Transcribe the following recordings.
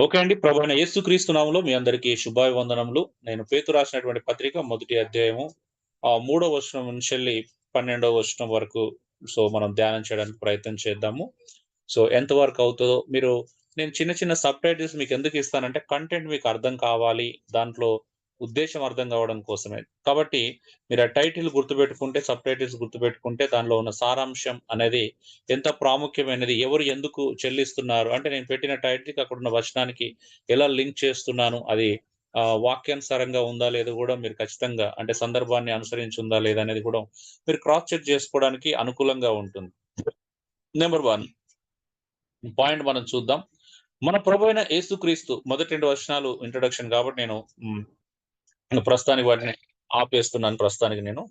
Okay అండి. ప్రభువైన యేసుక్రీస్తు నామములో మీ అందరికీ శుభాభివందనములు. నేను పేతురు రాసినటువంటి పత్రిక మొదటి అధ్యాయము 3వ వచనం నుంచెల్లి 12వ వచనం వరకు మనం ధ్యానం చేయడానికి ప్రయత్నం చేద్దాము. ఎంత వరకు అవుతదో నేను చిన్న చిన్న సబ్‌టైటిల్స్ మీకెందుకు ఇస్తానంటే కంటెంట్ మీకు అర్థం కావాలి. దాంట్లో ఉద్దేశ్యం అర్థం కావడం కోసమే. కాబట్టి మీరు ఆ టైటిల్ గుర్తుపెట్టుకుంటే, సబ్‌టైటిల్స్ గుర్తుపెట్టుకుంటే దానిలో ఉన్న సారాంశం అనేది ఎంత ప్రాముఖ్యమైనది, ఎవరు ఎందుకు చెల్లిస్తున్నారు, అంటే నేను పెట్టిన టైటిల్‌కి అక్కడున్న వచనానికి ఎలా లింక్ చేస్తున్నాను, అది వాక్యానుసారంగా ఉందా లేదో గూడా మీరు ఖచ్చితంగా అంటే సందర్భాన్ని అనుసరించి ఉందా లేదా అనేది కూడా మీరు క్రాస్ చెక్ చేసుకోవడానికి అనుకూలంగా ఉంటుంది. నంబర్ 1 పాయింట్ మనం చూద్దాం. మన ప్రభువైన యేసుక్రీస్తు మొదటి 2 వచనాలు ఇంట్రొడక్షన్ కాబట్టి నేను ప్రస్తుతానికి వాటిని ఆపేస్తున్నాను ప్రస్తుతానికి నేను.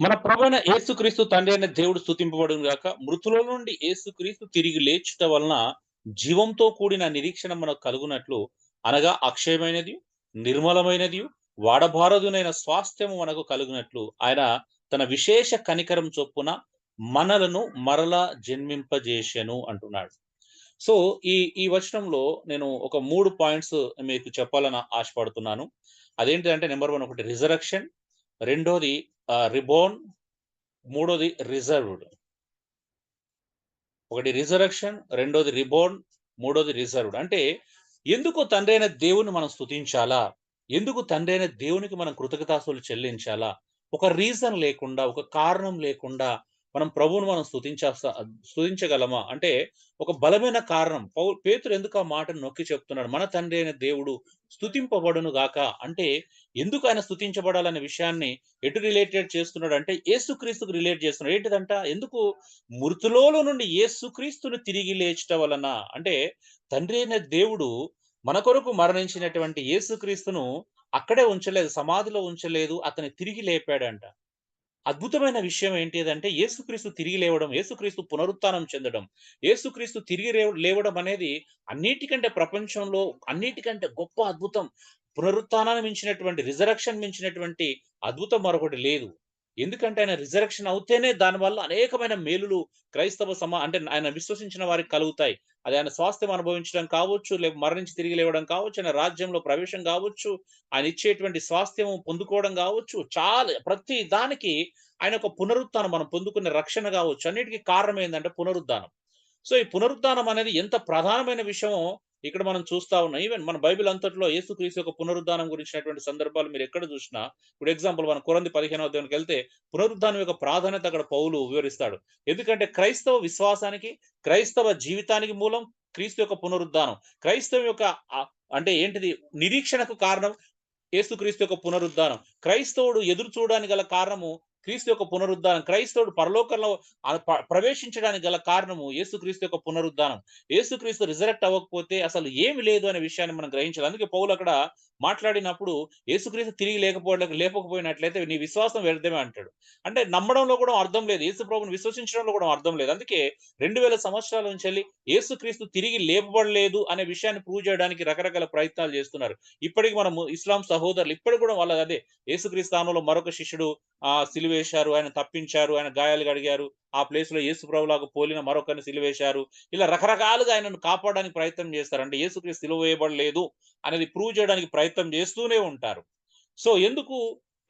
మన ప్రభువైన యేసుక్రీస్తు తండ్రి అయిన దేవుడు స్తుతింపబడును గాక. మృతుల నుండి యేసుక్రీస్తు తిరిగి లేచుట వలన జీవంతో కూడిన నిరీక్షణ మనకు కలుగునట్లు, అనగా అక్షయమైనది, నిర్మలమైనదియు, వాడబారదునైన స్వాస్థ్యము మనకు కలుగునట్లు, ఆయన తన విశేష కనికరం చొప్పున మనలను మరలా జన్మింపజేసెను అంటున్నాడు. సో, ఈ ఈ వచనంలో నేను ఒక 3 పాయింట్స్ మీకు చెప్పాలని ఆశపడుతున్నాను. అదేంటిదంటే నంబర్ 1 ఒకటి రిజరక్షన్, రెండోది రిబోర్న్, మూడోది రిజర్వ్డ్. ఒకటి రిజరక్షన్, రెండోది రిబోర్న్, మూడోది రిజర్వ్డ్. అంటే ఎందుకు తండ్రైన దేవుని మనం స్తుతించాలా? ఎందుకు తండ్రైన దేవునికి మనం కృతజ్ఞతాస్తుతులు చెల్లించాలా? ఒక రీజన్ లేకుండా, ఒక కారణం లేకుండా మనం ప్రభువును మనం స్తుతించగలమా? అంటే ఒక బలమైన కారణం. పేతురు ఎందుకు ఆ మాటను నొక్కి చెప్తున్నాడు. మన తండ్రి అయిన దేవుడు స్తుతింపబడును గాక. అంటే ఎందుకు ఆయన స్తుతించబడాలనే విషయాన్ని ఎటు రిలేటెడ్ చేస్తున్నాడంటే యేసుక్రీస్తుకు రిలేట్ చేస్తున్నాడు. ఏంటిదంట? ఎందుకు మృతులోలో నుండి యేసుక్రీస్తును తిరిగి లేచుట వలన, అంటే తండ్రి అయిన దేవుడు మన కొరకు మరణించినటువంటి యేసుక్రీస్తును అక్కడే ఉంచలేదు, సమాధిలో ఉంచలేదు, అతన్ని తిరిగి లేపాడంట. అద్భుతమైన విషయం ఏంటిదంటే యేసుక్రీస్తు తిరిగి లేవడం, యేసుక్రీస్తు పునరుత్థానం చెందడం, యేసుక్రీస్తు తిరిగి లేవడం అనేది అన్నిటికంటే ప్రపంచంలో అన్నిటికంటే గొప్ప అద్భుతం. పునరుత్థానాన్ని మించినటువంటి, రిజరక్షన్ మించినటువంటి అద్భుతం మరొకటి లేదు. ఎందుకంటే ఆయన రిజరక్షన్ అవుతేనే దానివల్ల అనేకమైన మేలులు అంటే ఆయన విశ్వసించిన వారికి కలుగుతాయి. అది ఆయన స్వాస్థ్యం అనుభవించడం కావచ్చు, మరణించి తిరిగి లేవడం కావచ్చు, ఆయన రాజ్యంలో ప్రవేశం కావచ్చు, ఆయన ఇచ్చేటువంటి స్వాస్థ్యము పొందుకోవడం కావచ్చు, చాలా ప్రతి దానికి ఆయన ఒక పునరుత్థానం మనం పొందుకునే రక్షణ కావచ్చు, అన్నిటికి కారణం ఏందంటే పునరుద్ధానం. సో, ఈ పునరుద్ధానం అనేది ఎంత ప్రధానమైన విషయమో ఇక్కడ మనం చూస్తా ఉన్నాం. ఈవెన్ మన బైబిల్ అంతట్లో యేసుక్రీస్తు యొక్క పునరుద్ధానం గురించినటువంటి సందర్భాలు మీరు ఎక్కడ చూసినా, ఇప్పుడు ఎగ్జాంపుల్ మనం కొరింథీ 15వ అధ్యాయానికెళ్తే పునరుద్ధానం యొక్క ప్రాధాన్యత అక్కడ పౌలు వివరిస్తాడు. ఎందుకంటే క్రైస్తవ విశ్వాసానికి, క్రైస్తవ జీవితానికి మూలం క్రీస్తు యొక్క పునరుద్ధానం. క్రైస్తవం యొక్క అంటే ఏంటిది నిరీక్షణకు కారణం యేసుక్రీస్తు యొక్క పునరుద్ధానం. క్రైస్తవుడు ఎదురు చూడడానికి గల కారణము క్రీస్తు యొక్క పునరుద్ధానం. క్రైస్తవుడు పరలోకంలో ప్రవేశించడానికి గల కారణము యేసుక్రీస్తు యొక్క పునరుద్ధానం. యేసుక్రీస్తు రిజరెక్ట్ అవ్వకపోతే అసలు ఏమి లేదు అనే విషయాన్ని మనం గ్రహించాలి. అందుకే పౌలు అక్కడ మాట్లాడినప్పుడు యేసుక్రీస్తు తిరిగి లేకపోయినట్లయితే నీ విశ్వాసం వ్యర్థమే అంటాడు. అంటే నమ్మడంలో కూడా అర్థం లేదు. యేసు ప్రభువుని విశ్వసించడంలో కూడా అర్థం లేదు. అందుకే 2000 సంవత్సరాల నుంచెల్లి యేసుక్రీస్తు తిరిగి లేపబడలేదు అనే విషయాన్ని ప్రూవ్ చేయడానికి రకరకాల ప్రయత్నాలు చేస్తున్నారు. ఇప్పటికి మనము ఇస్లాం సహోదరులు ఇప్పటికి కూడా వాళ్ళది అదే. యేసుక్రీస్తు స్థానంలో మరొక శిష్యుడు సిలువేశారు, ఆయన తప్పించారు, ఆయన గాయాలు కడిగారు. ఆ ప్లేస్‌లో యేసు ప్రభులాగా పోలిన మరొకరిని సిలువేశారు. ఇలా రకరకాలుగా ఆయనను కాపాడడానికి ప్రయత్నం చేస్తారు. అంటే యేసుక్రీస్తు సిలువ వేయబడలేదు అనేది ప్రూవ్ చేయడానికి ప్రయత్నం చేస్తూనే ఉంటారు. సో, ఎందుకు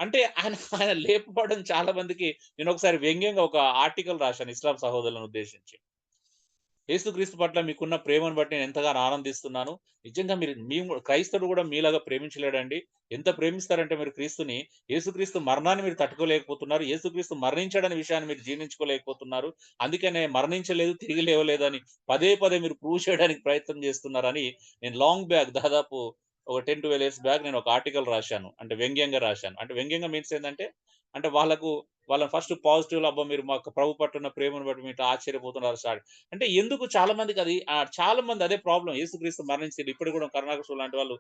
అంటే ఆయన ఆయన లేపబడడం చాలా మందికి నేనొకసారి వ్యంగ్యంగా ఒక ఆర్టికల్ రాశాను ఇస్లాం సహోదరులను ఉద్దేశించి. యేసుక్రీస్తు పట్ల మీకున్న ప్రేమను బట్టి నేను ఎంతగానో ఆనందిస్తున్నాను. నిజంగా మేము క్రైస్తవుడు గూడా మీలాగా ప్రేమించలేడండి. ఎంత ప్రేమిస్తారంటే మీరు క్రీస్తుని, యేసుక్రీస్తు మరణాన్ని మీరు తట్టుకోలేకపోతున్నారు. యేసుక్రీస్తు మరణించాడనే విషయాన్ని మీరు జీర్ణించుకోలేకపోతున్నారు. అందుకనే మరణించలేదు, తిరిగి లేవలేదని పదే పదే మీరు ప్రూవ్ చేయడానికి ప్రయత్నం చేస్తున్నారని నేను లాంగ్ బ్యాక్ దాదాపు ఒక 10, 12 ఇయర్స్ బ్యాక్ నేను ఒక ఆర్టికల్ రాశాను. అంటే వ్యంగ్యంగా రాశాను. అంటే వ్యంగ్యంగా మీన్స్ ఏందంటే, అంటే వాళ్ళని ఫస్ట్ పాజిటివ్‌లో అబ్బా! మీరు మాకు ప్రభు పట్ల ఉన్న ప్రేమను బట్టి మీరు ఆశ్చర్యపోతున్నారు సార్. అంటే ఎందుకు చాలా మందికి అది చాలా మంది అదే ప్రాబ్లమ్. యేసుక్రీస్తు మరణించిండు. ఇప్పటికి కూడా కరుణాకర్ షో లాంటి వాళ్ళు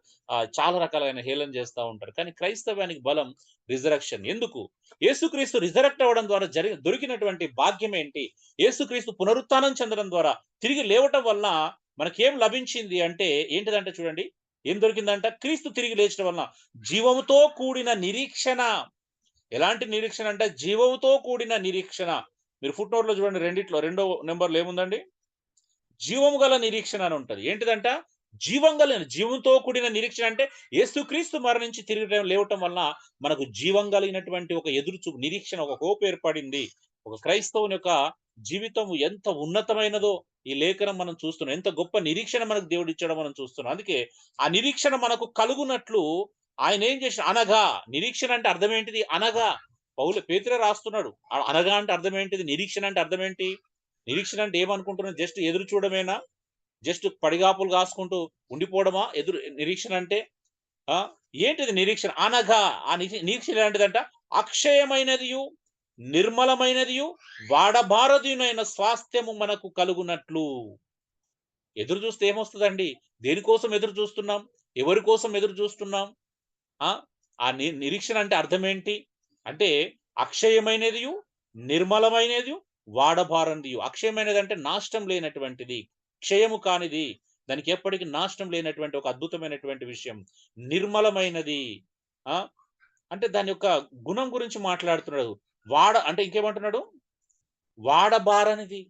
చాలా రకాలైన హేళన చేస్తా ఉంటారు. కానీ క్రైస్తవ్యానికి బలం రిజరక్షన్. ఎందుకు? యేసుక్రీస్తు రిజరెక్ట్ అవ్వడం ద్వారా దొరికినటువంటి భాగ్యం ఏంటి? యేసుక్రీస్తు పునరుత్థానం చెందడం ద్వారా, తిరిగి లేవటం వలన మనకేం లభించింది అంటే ఏంటిదంటే చూడండి, ఏం దొరికిందంట? క్రీస్తు తిరిగి లేచడం వలన జీవముతో కూడిన నిరీక్షణ. ఎలాంటి నిరీక్షణ అంటే జీవముతో కూడిన నిరీక్షణ. మీరు ఫుట్ నోట్‌లో చూడండి రెండిట్లో రెండో నంబర్‌లో ఏముందండి? జీవము గల నిరీక్షణ అని ఉంటది. ఏంటిదంట? జీవంతో కూడిన నిరీక్షణ అంటే యేసుక్రీస్తు మరణించి తిరిగి లేవటం వలన మనకు జీవం కలిగినటువంటి ఒక నిరీక్షణ, ఒక హోప్ ఏర్పడింది. ఒక క్రైస్తవుని యొక్క జీవితం ఎంత ఉన్నతమైనదో ఈ లేఖనం మనం చూస్తున్నాం. ఎంత గొప్ప నిరీక్షణ మనకు దేవుడిచ్చాడో మనం చూస్తున్నాం. అందుకే ఆ నిరీక్షణ మనకు కలుగునట్లు ఆయన ఏం చేసిన అనగా, నిరీక్షణ అంటే అర్థం ఏంటిది? అనగా. పేతురే రాస్తున్నాడు. అనగా అంటే అర్థం ఏంటిది? నిరీక్షణ అంటే అర్థం ఏంటి? నిరీక్షణ అంటే ఏమనుకుంటున్నాం? జస్ట్ ఎదురు చూడమేనా? జస్ట్ పడిగాపులు కాసుకుంటూ ఉండిపోవడమా నిరీక్షణ అంటే? ఆ! ఏంటిది నిరీక్షణ? అనగా ఆ నిరీక్షణ ఎలాంటిదంట? అక్షయమైనదియు, నిర్మలమైనదియు, వాడబారదునైన స్వాస్థ్యము మనకు కలుగునట్లు. ఎదురు చూస్తే ఏమొస్తదండి? దేనికోసం ఎదురు చూస్తున్నాం? ఎవరి కోసం ఎదురు చూస్తున్నాం? ఆ! ఆ నిరీక్షణ అంటే అర్థమేంటి? అంటే అక్షయమైనదియు, నిర్మలమైనదియు, వాడబారనిదియు. అక్షయమైనదంటే నాశనం లేనటువంటిది. క్షయము కానిది. దానికి ఎప్పటికి నాశనం లేనటువంటి ఒక అద్భుతమైనటువంటి విషయం. నిర్మలమైనది. ఆ! అంటే దాని యొక్క గుణం గురించి మాట్లాడుతున్నాడు. అంటే ఇంకేమంటున్నాడు? వాడబారనిది.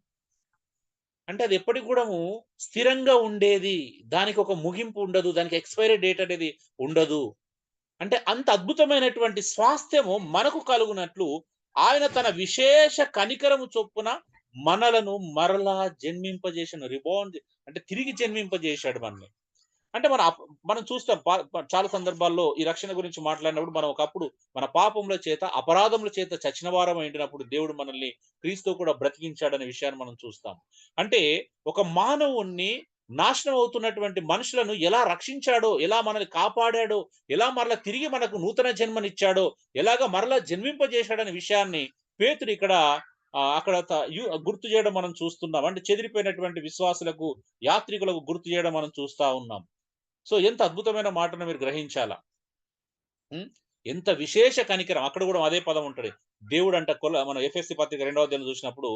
అంటే అది ఎప్పటికి కూడాను స్థిరంగా ఉండేది. దానికి ఒక ముగింపు ఉండదు. దానికి ఎక్స్‌పైరీ డేట్ అనేది ఉండదు. అంటే అంత అద్భుతమైనటువంటి స్వాస్థ్యము మనకు కలుగునట్లు ఆయన తన విశేష కనికరము చొప్పున మనలను మరలా జన్మింపజేసిన అంటే తిరిగి జన్మింపజేశాడు మనల్ని. అంటే మనం చూస్తాం చాలా సందర్భాల్లో ఈ రక్షణ గురించి మాట్లాడినప్పుడు మనం ఒకప్పుడు మన పాపముల చేత, అపరాధముల చేత చచ్చిన వారం అయినప్పుడు దేవుడు మనల్ని క్రీస్తుతో కూడా బ్రతికించాడనే విషయాన్ని మనం చూస్తాం. అంటే ఒక మానవుణ్ణి నాశనం అవుతున్నటువంటి మనుషులను ఎలా రక్షించాడో, ఎలా మనల్ని కాపాడాడో, ఎలా మరలా తిరిగి మనకు నూతన జన్మనిచ్చాడో, ఎలాగా మరలా జన్మింపజేశాడనే విషయాన్ని పేతురు ఇక్కడ అక్కడ గుర్తు చేయడం మనం చూస్తున్నాం. అంటే చెదిరిపోయినటువంటి విశ్వాసులకు, యాత్రికులకు గుర్తు చేయడం మనం చూస్తా ఉన్నాం. సో, ఎంత అద్భుతమైన మాటను మీరు గ్రహించాలా. హ్మ్. ఎంత విశేష కనికరం. అక్కడ గూడా అదే పదం ఉంటది. దేవుడంట మనం ఎఫెసీ పత్రిక 2వ అధ్యాయంలో చూసినప్పుడు,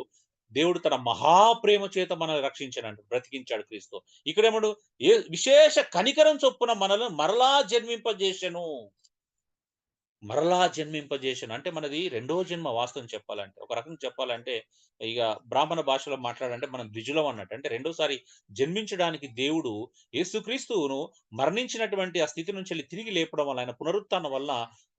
దేవుడు తన మహాప్రేమ చేత మనల్ని రక్షించాడంట. బ్రతికించాడు క్రీస్తు. ఇక్కడేమడు విశేష కనికరం చొప్పున మనలను మరలా జన్మింపజేసెను. మరలా జన్మింపజేశాను. అంటే మనది రెండో జన్మ వాస్తవం చెప్పాలంటే. ఒక రకంగా చెప్పాలంటే, ఇగ బ్రాహ్మణ భాషలో మాట్లాడాలంటే మనం ద్విజులం అన్నట్టు. అంటే రెండోసారి జన్మించడానికి దేవుడు యేసుక్రీస్తును మరణించినటువంటి ఆ స్థితి నుంచెళ్ళి తిరిగి లేపడం వల్ల, ఆయన పునరుత్థానం వల్ల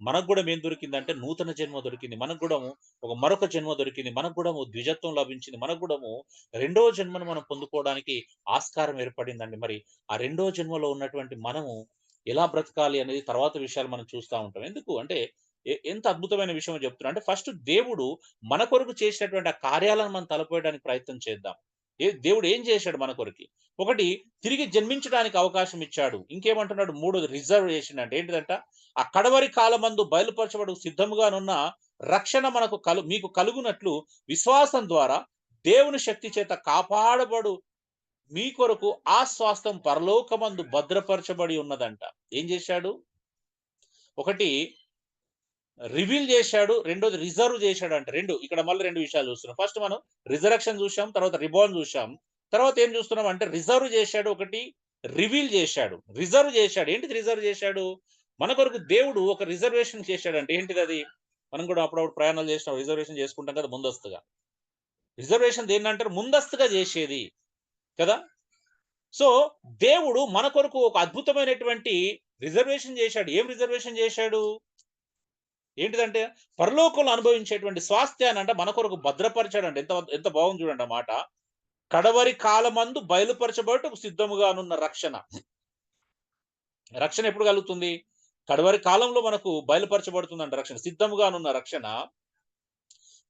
మనకు గూడా ఏం దొరికిందంటే నూతన జన్మ దొరికింది. మనకు గూడాము మరొక జన్మ దొరికింది. మనకు గూడాము ద్విజత్వం లభించింది. మనకు గూడాము రెండో జన్మను మనం పొందుకోవడానికి ఆస్కారం ఏర్పడిందండి. మరి ఆ రెండో జన్మలో ఉన్నటువంటి మనము ఎలా బ్రతకాలి అనేది తర్వాత విషయాలు మనం చూస్తా ఉంటాం. ఎందుకు అంటే ఎంత అద్భుతమైన విషయమో చెప్తున్నా. అంటే ఫస్ట్ దేవుడు మన కొరకు చేసినటువంటి ఆ కార్యాలను మనం తలపోయడానికి ప్రయత్నం చేద్దాం. దేవుడు ఏం చేశాడు మన కొరకి? ఒకటి తిరిగి జన్మించడానికి అవకాశం ఇచ్చాడు. ఇంకేమంటున్నాడు? మూడోది రిజర్వేషన్ అంటే ఏంటిదంట? ఆ కడవరి కాలమందు బయలుపరచబడుటకు సిద్ధముగానున్న రక్షణ మీకు కలుగునట్లు విశ్వాసం ద్వారా దేవుని శక్తి చేత కాపాడబడు మీ కొరకు ఆ స్వాస్థ్యం పరలోకమందు భద్రపరచబడి ఉన్నదంట. ఏం చేశాడు? ఒకటి రివీల్ చేశాడు. రెండోది రిజర్వ్ చేశాడంట. ఇక్కడ మళ్ళీ 2 విషయాలు చూస్తున్నాం. ఫస్ట్ మనం రిజరక్షన్ చూసాం. తర్వాత రిబార్న్ చూసాం. తర్వాత ఏం చూస్తున్నాం అంటే రిజర్వ్ చేశాడు ఒకటి, రివీల్ చేశాడు. రిజర్వ్ చేశాడు. ఏంటిది రిజర్వ్ చేశాడు? మన కొరకు దేవుడు ఒక రిజర్వేషన్ చేశాడంట. ఏంటిదది? మనం కూడా అప్పుడప్పుడు ప్రయాణాలు చేసినప్పుడు రిజర్వేషన్ చేసుకుంటాం కదా ముందస్తుగా. రిజర్వేషన్ దేన్నంటారు? ముందస్తుగా చేసేది. కదా! సో, దేవుడు మన కొరకు ఒక అద్భుతమైనటువంటి రిజర్వేషన్ చేశాడు. ఏం రిజర్వేషన్ చేశాడు? ఏంటిదంటే, పరలోకంలో అనుభవించేటువంటి స్వాస్థ్యాన్నంట మన కొరకు భద్రపరిచాడంట. ఎంత ఎంత బాగుంది చూడండి ఆ మాట. కడవరి కాలమందు బయలుపరచబడుటకు సిద్ధముగానున్న రక్షణ. రక్షణ ఎప్పుడు కలుగుతుంది? కడవరి కాలంలో మనకు బయలుపరచబడుతుందంట రక్షణ. సిద్ధముగానున్న రక్షణ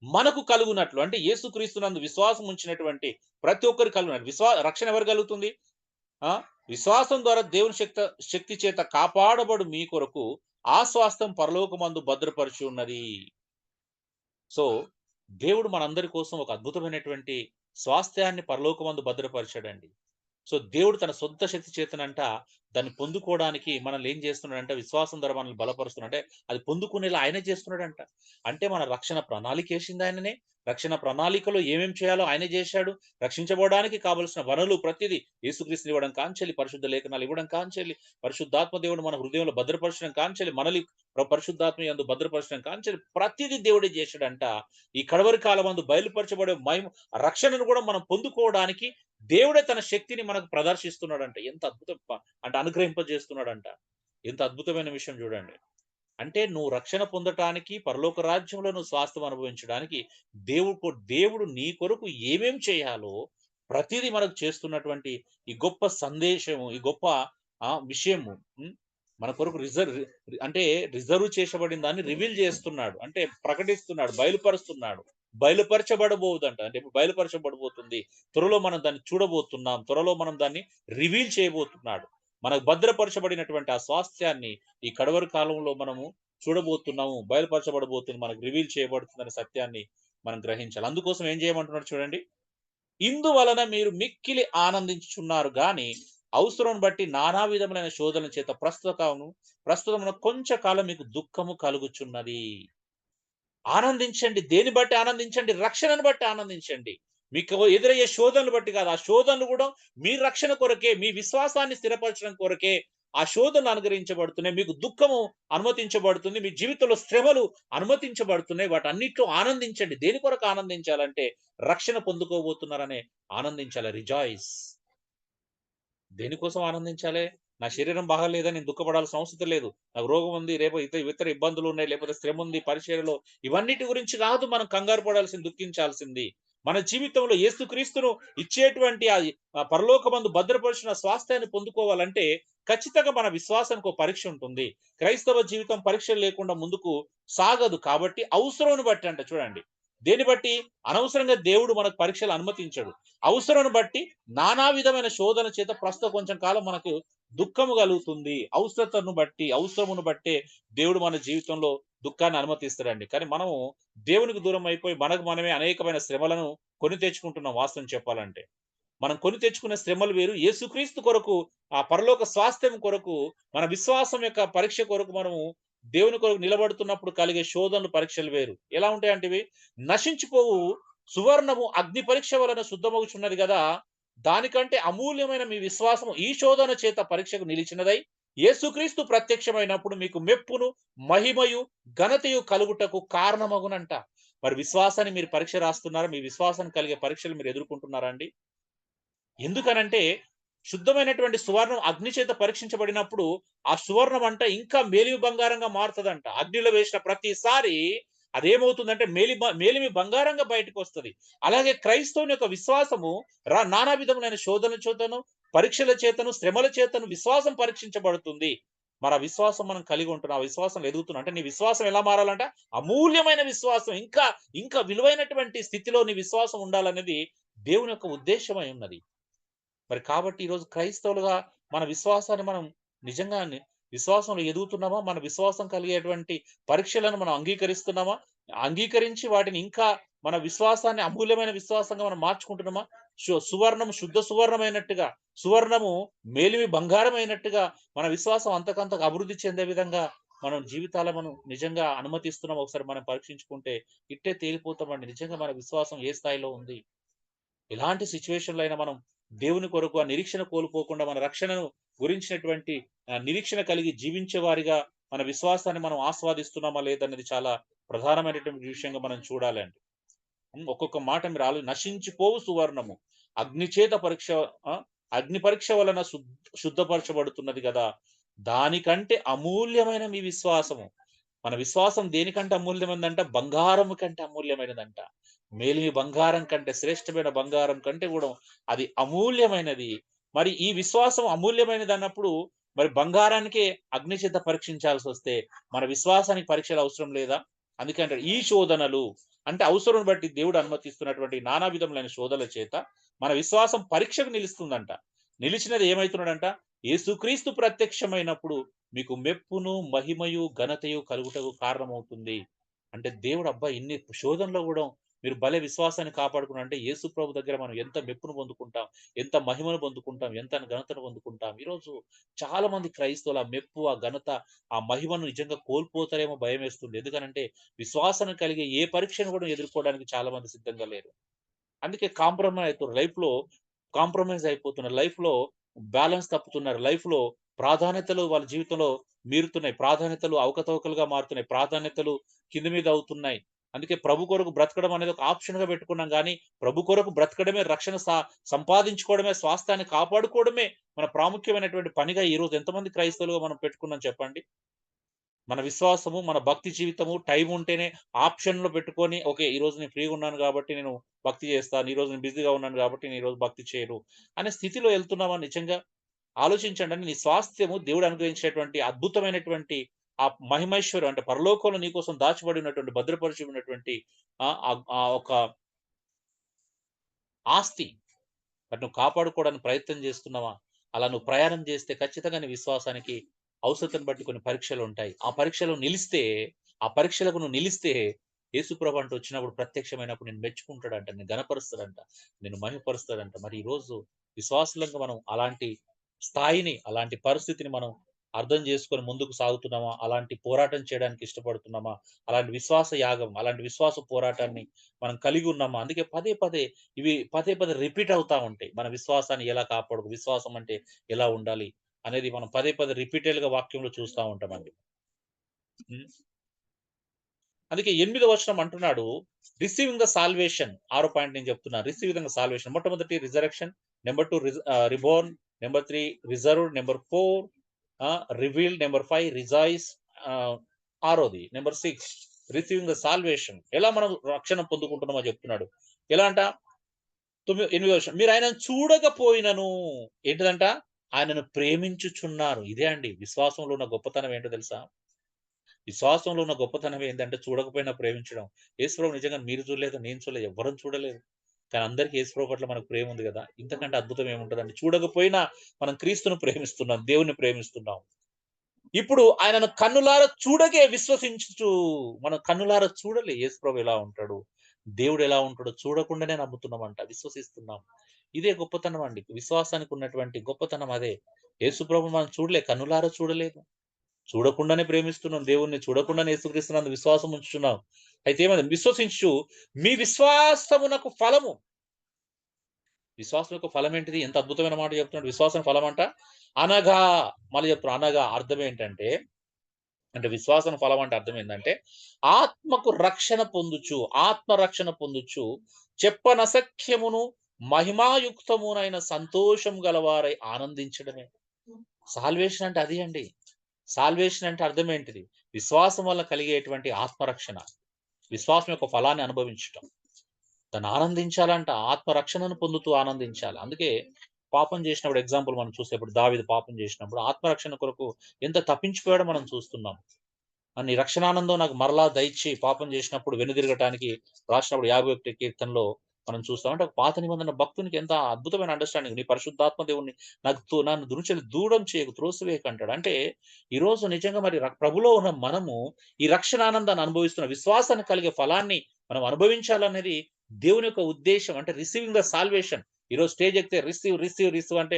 మనకు కలుగునట్లు అంటే యేసుక్రీస్తునందు విశ్వాసం ఉంచినటువంటి ప్రతి ఒక్కరికి కలుగునట్లు. రక్షణ ఎవరికి కలుగుతుంది? ఆ! విశ్వాసం ద్వారా దేవుని శక్తి చేత కాపాడబడు మీ కొరకు ఆ స్వాస్థ్యం పరలోకమందు భద్రపరిచి ఉన్నది. సో, దేవుడు మనందరి కోసం ఒక అద్భుతమైనటువంటి స్వాస్థ్యాన్ని పరలోకమందు భద్రపరిచాడండి. సో, దేవుడు తన సొంత శక్తి చేతనంట దాన్ని పొందుకోవడానికి మనల్ని ఏం చేస్తున్నాడంటే విశ్వాసం ద్వారా మనల్ని బలపరుస్తున్నాడు. అంటే అది పొందుకునేలా ఆయనే చేస్తున్నాడంట. అంటే మన రక్షణ ప్రణాళికేసింది ఆయననే. రక్షణ ప్రణాళికలో ఏమేం చేయాలో ఆయనే జేశాడు. రక్షించబడడానికి కావాల్సిన వనరులు ప్రతిది యేసుక్రీస్తుని ఇవ్వడం కాంచెల్లి, పరిశుద్ధ లేఖనాలు ఇవ్వడం కాంచెల్లి, పరిశుద్ధాత్మ దేవుడు మన హృదయంలో భద్రపరచడం కాంచెల్లి, మనల్ని పరిశుద్ధాత్మ యందు భద్రపరచడం కాంచెల్లి ప్రతిది దేవుడే జేశాడంట. ఈ కడవరి కాలమందు బయలుపరచబడే రక్షణను గూడా మనం పొందుకోవడానికి దేవుడే తన శక్తిని మనకు ప్రదర్శిస్తున్నాడంట. ఎంత అద్భుతం అంటే అనుగ్రహింపజేస్తున్నాడంట. ఎంత అద్భుతమైన విషయం జూడండి. అంటే నువ్వు రక్షణ పొందటానికి, పరలోక రాజ్యంలో నువ్వు స్వాస్థ్యం అనుభవించడానికి దేవుడు నీ కొరకు ఏమేం చేయాలో ప్రతీదీ మనకు చేస్తున్నటువంటి ఈ గొప్ప సందేశము, ఈ గొప్ప విషయము మన కొరకు రిజర్వ్ చేసబడిన దాన్ని రివీల్ చేస్తున్నాడు. అంటే ప్రకటిస్తున్నాడు, బయలుపరుస్తున్నాడు. బయలుపరచబడబోదంట. అంటే ఇప్పుడు బయలుపరచబడబోతుంది. త్వరలో మనం దాన్ని చూడబోతున్నాం. త్వరలో మనం దాన్ని రివీల్ చేయబోతున్నాడు. మనకు భద్రపరచబడినటువంటి ఆ స్వాస్థ్యాన్ని ఈ కడవరి కాలంలో మనము చూడబోతున్నాము. బయలుపరచబడబోతుంది. మనకు రివీల్ చేయబడుతుందనే సత్యాన్ని మనం గ్రహించాలి. అందుకోసం ఏం చేయమంటున్నాడు చూడండి. ఇందువలన మీరు మిక్కిలి ఆనందించుచున్నారు గాని, అవసరం బట్టి నానా విధములైన శోధనల చేత ప్రస్తుతమున కొంచె కాలం మీకు దుఃఖము కలుగుచున్నది. ఆనందించండి. దేన్ని బట్టి ఆనందించండి? రక్షణను బట్టి ఆనందించండి. మీకు ఎదురయ్యే శోధనలు బట్టి కాదు. ఆ శోధనలు కూడా మీ రక్షణ కొరకే, మీ విశ్వాసాన్ని స్థిరపరచడం కొరకే ఆ శోధనలు అనుగ్రహించబడుతున్నాయి. మీకు దుఃఖము అనుమతించబడుతుంది. మీ జీవితంలో శ్రమలు అనుమతించబడుతున్నాయి. వాటన్నిటిలో ఆనందించండి. దేని కొరకు ఆనందించాలంటే రక్షణ పొందుకోబోతున్నారనే ఆనందించాలి. రిజాయిస్. దేనికోసం ఆనందించాలి? నా శరీరం బాగాలేదని నేను దుఃఖపడాల్సిన అవసరం లేదు. నాకు రోగం ఉంది, రేపు ఇతర ఇబ్బందులున్నాయి, లేకపోతే శ్రముంది పరిచర్యలో. ఇవన్నిటి గురించి కాదు మనం కంగారు పడాల్సింది, దుఃఖించాల్సింది. మన జీవితంలో యేసుక్రీస్తును ఇచ్చేటువంటి పరలోకమందు భద్రపరిచిన స్వాస్థ్యాన్ని పొందుకోవాలంటే ఖచ్చితంగా మన విశ్వాసానికి ఒక పరీక్ష ఉంటుంది. క్రైస్తవ జీవితం పరీక్షలు లేకుండా ముందుకు సాగదు. కాబట్టి అవసరాన్ని బట్టి అంట చూడండి. దేన్ని బట్టి? అనవసరంగా దేవుడు మనకు పరీక్షలు అనుమతించడు. అవసరాన్ని బట్టి నానా విధమైన శోధన చేత ప్రస్తుతం కొంచెం కాలం మనకు దుఃఖము కలుగుతుంది. అవసరమును బట్టే దేవుడు మన జీవితంలో దుఃఖాన్ని అనుమతిస్తాడండి. కానీ మనము దేవునికి దూరం అయిపోయి మనకు మనమే అనేకమైన శ్రమలను కొని తెచ్చుకుంటున్నాం వాస్తవం చెప్పాలంటే. మనం కొని తెచ్చుకున్న శ్రమలు వేరు. యేసుక్రీస్తు కొరకు ఆ పరలోక స్వాస్థ్యం కొరకు మన విశ్వాసం యొక్క పరీక్ష కొరకు మనము దేవుని కొరకు నిలబడుతున్నప్పుడు కలిగే శోధనలు, పరీక్షలు వేరు. ఎలా ఉంటాయంటే ఇవి నశించిపోవు సువర్ణము అగ్ని పరీక్ష వలన శుద్ధమగుచున్నది గదా! దానికంటే అమూల్యమైన మీ విశ్వాసము ఈ శోధన చేత పరీక్షకు నిలిచినదై యేసుక్రీస్తు ప్రత్యక్షమైనప్పుడు మీకు మెప్పును, మహిమయు, ఘనతయు కలుగుటకు కారణమగునంట. మరి విశ్వాసాన్ని మీరు పరీక్ష రాస్తున్నారా? మీ విశ్వాసానికి కలిగే పరీక్షలు మీరు ఎదుర్కొంటున్నారా అండి? ఎందుకనంటే శుద్ధమైనటువంటి సువర్ణం అగ్ని చేత పరీక్షించబడినప్పుడు ఆ సువర్ణం అంట ఇంకా మేలిమి బంగారంగా మారుతదంట. అగ్నిలో వేసిన ప్రతిసారి అదేమవుతుందంటే మేలిమి బంగారంగా బయటకొస్తది. అలాగే క్రైస్తవుని యొక్క విశ్వాసము నానా విధములైన శోధనల చేతను, పరీక్షల చేతను, శ్రమల చేతను విశ్వాసం పరీక్షించబడుతుంది. మరి ఆ విశ్వాసం మనం కలిగి ఉంటున్నాం. ఆ విశ్వాసం ఎదుగుతున్నాం. అంటే నీ విశ్వాసం ఎలా మారాలంట? అమూల్యమైన విశ్వాసం ఇంకా విలువైనటువంటి స్థితిలో నీ విశ్వాసం ఉండాలనేది దేవుని యొక్క ఉద్దేశ్యమై ఉన్నది. మరి కాబట్టి ఈరోజు క్రైస్తవులుగా మన విశ్వాసాన్ని మనం నిజంగానే విశ్వాసంలో ఎదుగుతున్నామా? మన విశ్వాసం కలిగేటువంటి పరీక్షలను మనం అంగీకరిస్తున్నామా? అంగీకరించి వాటిని ఇంకా మన విశ్వాసాన్ని అమూల్యమైన విశ్వాసంగా మనం మార్చుకుంటున్నామా? సువర్ణం శుద్ధ సువర్ణమైనట్టుగా, సువర్ణము మేలిమి బంగారమైనట్టుగా మన విశ్వాసం అంతకంతకు అభివృద్ధి చెందే విధంగా మనం మనం నిజంగా అనుమతిస్తున్నాం. ఒకసారి మనం పరీక్షించుకుంటే ఇట్టే తేలిపోతామండి. నిజంగా మన విశ్వాసం ఏ స్థాయిలో ఉంది? ఎలాంటి సిట్యుయేషన్‌లో అయినా మనం దేవుని కొరకు ఆ నిరీక్షణ కోల్పోకుండా మన రక్షణను గురించినటువంటి నిరీక్షణ కలిగి జీవించే వారిగా మన విశ్వాసాన్ని మనం ఆస్వాదిస్తున్నామా లేదన్నది చాలా ప్రధానమైనటువంటి విషయంగా మనం చూడాలండి. ఒక్కొక్క మాట మీరు నశించిపోవు సువర్ణము అగ్ని చేత అగ్ని పరీక్ష వలన శుద్ధపరచబడుతున్నది గదా! దానికంటే అమూల్యమైన మీ విశ్వాసము. మన విశ్వాసం దేనికంటే అమూల్యమైనదంట? బంగారము కంటే అమూల్యమైనదంట. మేలిమి బంగారం కంటే, శ్రేష్టమైన బంగారం కంటే కూడా అది అమూల్యమైనది. మరి ఈ విశ్వాసం అమూల్యమైనదన్నప్పుడు మరి బంగారానికే అగ్ని చేత పరీక్షించాల్సొస్తే మన విశ్వాసానికి పరీక్షలు అవసరం లేదా? అందుకే అంటాడు ఈ శోధనలు అంటే అవసరం బట్టి దేవుడు అనుమతిస్తున్నటువంటి నానా విధములైన శోధనల చేత మన విశ్వాసం పరీక్షకు నిలుస్తుందంట. నిలిచినది ఏమైతున్నాడంట? యేసుక్రీస్తు ప్రత్యక్షమైనప్పుడు మీకు మెప్పును, మహిమయు, ఘనతయు కలుగుటకు కారణమవుతుంది. అంటే దేవుడు అబ్బా! ఇన్ని శోధనలో గూడా మీరు భలే విశ్వాసాన్ని కాపాడుకున్నారంటే యేసు ప్రభు దగ్గర మనం ఎంత మెప్పును పొందుకుంటాం, ఎంత మహిమను పొందుకుంటాం, ఎంత ఘనతను పొందుకుంటాం. ఈరోజు చాలా మంది క్రైస్తవులు ఆ మెప్పు, ఆ ఘనత, ఆ మహిమను నిజంగా కోల్పోతారేమో భయమేస్తుంది. ఎందుకనంటే విశ్వాసాన్ని కలిగే ఏ పరీక్షను కూడా ఎదుర్కోవడానికి చాలా మంది సిద్ధంగా లేరు. అందుకే కాంప్రమైజ్ అయిపోతున్నారు. లైఫ్‌లో బ్యాలెన్స్ తప్పుతున్నారు. లైఫ్‌లో ప్రాధాన్యతలు వాళ్ళ జీవితంలో మీరుతున్నాయి. ప్రాధాన్యతలు అవకతవకలుగా మారుతున్నాయి. ప్రాధాన్యతలు కింద మీద అవుతున్నాయి. అందుకే ప్రభు కొరకు బ్రతకడం అనేది ఒక ఆప్షన్‌గా పెట్టుకున్నాం గానీ, ప్రభు కొరకు బ్రతకడమే రక్షణ సంపాదించుకోవడమే, స్వాస్థ్యాన్ని కాపాడుకోవడమే మన ప్రాముఖ్యమైనటువంటి పనిగా ఈరోజు ఎంతమంది క్రైస్తవులుగా మనం పెట్టుకున్నాం చెప్పండి? మన విశ్వాసము, మన భక్తి జీవితము టైం ఉంటేనే ఆప్షన్‌లో పెట్టుకొని, ఓకే. ఈరోజు నేను ఫ్రీగా ఉన్నాను కాబట్టి నేను భక్తి చేస్తాను. ఈరోజు నేను బిజీగా ఉన్నాను కాబట్టి నేను ఈరోజు భక్తి చేయను అనే స్థితిలో ఎళ్తున్నామా నిజంగా? ఆలోచించండి. నీ స్వాస్థ్యము దేవుడు అనుగ్రహించినటువంటి అద్భుతమైనటువంటి ఆ మహిమైశ్వరం అంటే పరలోకంలో నీకోసం దాచబడి ఉన్నటువంటి, భద్రపరిచి ఉన్నటువంటి ఒక ఆస్తి. మరి నువ్వు కాపాడుకోవడానికి ప్రయత్నం చేస్తున్నావా? అలా నువ్వు ప్రయాణం చేస్తే ఖచ్చితంగా నీ విశ్వాసానికి అవసరతను బట్టి కొన్ని పరీక్షలుంటాయి. ఆ పరీక్షలకు నువ్వు నిలిస్తే యేసుప్రభు అంటూ వచ్చినప్పుడు ప్రత్యక్షమైనప్పుడు నిన్ను మెచ్చుకుంటాడంట, నిన్ను ఘనపరుస్తాడంట, నిన్ను మహిమపరుస్తాడంట. మరి ఈరోజు విశ్వాసులంగా మనం అలాంటి స్థాయిని, అలాంటి పరిస్థితిని మనం అర్థం చేసుకొని ముందుకు సాగుతున్నామా? అలాంటి పోరాటం చేయడానికి ఇష్టపడుతున్నామా? అలాంటి విశ్వాస యాగం, అలాంటి విశ్వాస పోరాటాన్ని మనం కలిగి ఉన్నామా? అందుకే పదే పదే రిపీట్ అవుతా ఉంటాయి. మన విశ్వాసాన్ని ఎలా విశ్వాసం అంటే ఎలా ఉండాలి? అనేది మనం పదే పదే రిపీటెడ్‌గా వాక్యంలో చూస్తా ఉంటామండి. హ్మ్. అందుకే 8వ వచనం అంటున్నాడు, రిసీవింగ్ ద సాల్వేషన్. ఆరో పాయింట్ నేను చెప్తున్నా. Receiving the salvation. మొట్టమొదటి resurrection, number 2 reborn, number 3 reserved, number 4 revealed, number 5 rejoice, ah, ఆరోది నంబర్ 6 రిసీవింగ్ ద సాల్వేషన్. ఎలా మనం రక్షణ పొందుకుంటున్నామో చెప్తున్నాడు. ఎలా అంట 8వ వచనం. మీరు ఆయనను చూడకపోయినను ఏంటిదంట? ఆయనను ప్రేమించుచున్నారు. ఇదే అండి విశ్వాసంలో ఉన్న గొప్పతనం ఏంటో తెలుసా? విశ్వాసంలో ఉన్న గొప్పతనం ఏందంటే చూడకపోయినా ప్రేమించడం. యేసుప్రభు నిజంగా మీరు చూడలేదు, నేను చూడలేదు, ఎవ్వరం చూడలేదు. కానీ అందరికి యేసుప్రభు పట్ల మనకు ప్రేమ ఉంది గదా! ఇంతకంటే అద్భుతం ఏముంటదండి? చూడకపోయినా మనం క్రీస్తును ప్రేమిస్తున్నాం. దేవుడిని ప్రేమిస్తున్నాం. ఇప్పుడు ఆయనను కన్నులారా చూడకే విశ్వసించుచు, మనం కన్నులారా చూడలే యేసుప్రభు ఎలా ఉంటాడు, దేవుడు ఎలా ఉంటాడో చూడకుండానే నమ్ముతున్నామంట, విశ్వసిస్తున్నాం. ఇదే గొప్పతనం అండి. విశ్వాసానికి ఉన్నటువంటి గొప్పతనం అదే. యేసుప్రభుని మనం చూడలే, కన్నులారా చూడలేదు. చూడకుండానే ప్రేమిస్తున్నాం దేవుణ్ణి. చూడకుండానే యేసుక్రీస్తునందు విశ్వాసం ఉంచుచున్నాం. అయితే ఏమైంది? విశ్వసించుచు మీ విశ్వాసమునకు ఫలము. విశ్వాసం యొక్క ఫలం ఏంటిది? ఎంత అద్భుతమైన మాట చెప్తున్నాడు. విశ్వాసం ఫలమంట. అనగా మళ్ళీ చెప్తున్నా. అనగా అర్థం ఏంటంటే, అంటే విశ్వాసం ఫలం అంటే అర్థం ఏందంటే, ఆత్మకు రక్షణ పొందుచు, ఆత్మ రక్షణ పొందుచు చెప్పనసఖ్యమును మహిమాయుక్తమునైన సంతోషం గలవారై ఆనందించడమే. సాల్వేషన్ అంటే అది అండి. సాల్వేషన్ అంటే అర్థం ఏంటిది? విశ్వాసం వల్ల కలిగేటువంటి ఆత్మరక్షణ. విశ్వాసం యొక్క ఫలాన్ని అనుభవించటం. దాన్ని ఆనందించాలంట. ఆత్మరక్షణను పొందుతూ ఆనందించాలి. అందుకే పాపం చేసినప్పుడు ఎగ్జాంపుల్ మనం చూస్తే ఇప్పుడు దావీదు పాపం చేసినప్పుడు ఆత్మరక్షణ కొరకు ఎంత తప్పించిపోయాడో మనం చూస్తున్నాం. నీ రక్షణానందం నాకు మరలా దయచేయి, పాపం చేసినప్పుడు వెనుదిరగటానికి రాసినప్పుడు 51 కీర్తనలో మనం చూస్తాం. అంటే ఒక పాత నిబంధన భక్తునికి ఎంత అద్భుతమైన అండర్‌స్టాండింగ్. నీ పరిశుద్ధాత్మ దేవుడిని నన్ను దురుచెలి దూరం చేయకు, త్రోసివేయకు అంటాడు. అంటే ఈరోజు నిజంగా మరి ప్రభులో ఉన్న మనము ఈ రక్షణ ఆనందాన్ని అనుభవిస్తున్న విశ్వాసాన్ని కలిగే ఫలాన్ని మనం అనుభవించాలనేది దేవుని యొక్క ఉద్దేశ్యం. అంటే రిసీవింగ్ ద సాల్వేషన్. ఈరోజు స్టేజ్ ఎక్కితే రిసీవ్ అంటే